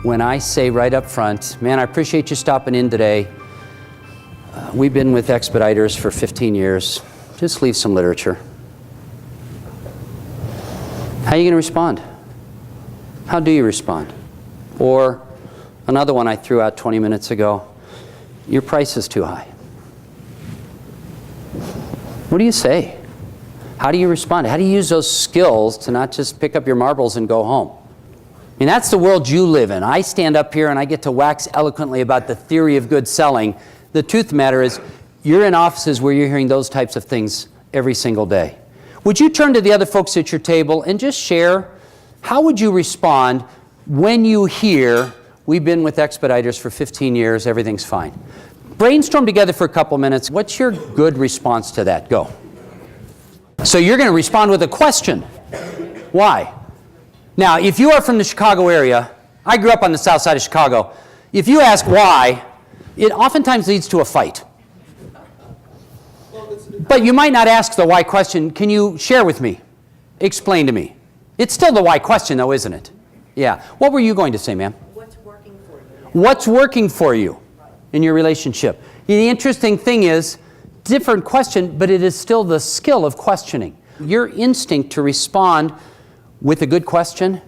when I say right up front, man, I appreciate you stopping in today. We've been with Expeditors for 15 years. Just leave some literature. How are you going to respond? How do you respond? Or another one I threw out 20 minutes ago, your price is too high. What do you say? How do you respond? How do you use those skills to not just pick up your marbles and go home? I mean, that's the world you live in. I stand up here and I get to wax eloquently about the theory of good selling. The truth of the matter is, you're in offices where you're hearing those types of things every single day. Would you turn to the other folks at your table and just share, how would you respond when you hear, we've been with Expeditors for 15 years, everything's fine? Brainstorm together for a couple minutes. What's your good response to that? Go. So you're going to respond with a question. Why? Now, if you are from the Chicago area, I grew up on the south side of Chicago. If you ask why, it oftentimes leads to a fight. But you might not ask the why question. Can you share with me? Explain to me. It's still the why question, though, isn't it? Yeah. What were you going to say, ma'am? What's working for you? What's working for you in your relationship? The interesting thing is, different question, but it is still the skill of questioning. Your instinct to respond with a good question,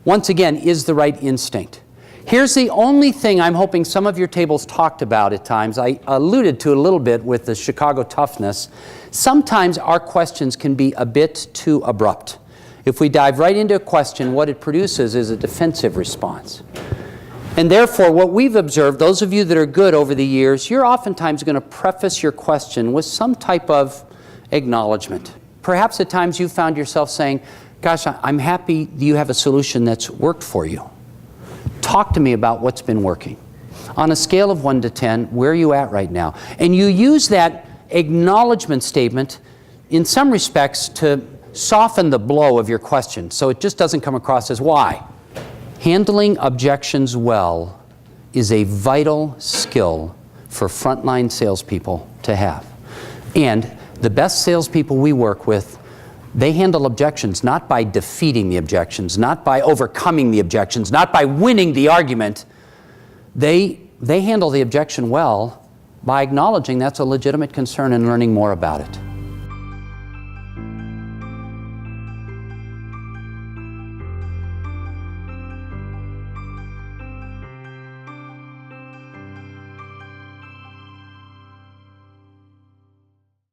once again, is the right instinct. Here's the only thing I'm hoping some of your tables talked about at times. I alluded to it a little bit with the Chicago toughness. Sometimes our questions can be a bit too abrupt. If we dive right into a question, what it produces is a defensive response. And therefore, what we've observed, those of you that are good over the years, you're oftentimes going to preface your question with some type of acknowledgement. Perhaps at times you found yourself saying, gosh, I'm happy you have a solution that's worked for you. Talk to me about what's been working. On a scale of 1 to 10, where are you at right now? And you use that acknowledgement statement in some respects to soften the blow of your question, so it just doesn't come across as why. Handling objections well is a vital skill for frontline salespeople to have. And the best salespeople we work with, they handle objections not by defeating the objections, not by overcoming the objections, not by winning the argument. They handle the objection well by acknowledging that's a legitimate concern and learning more about it.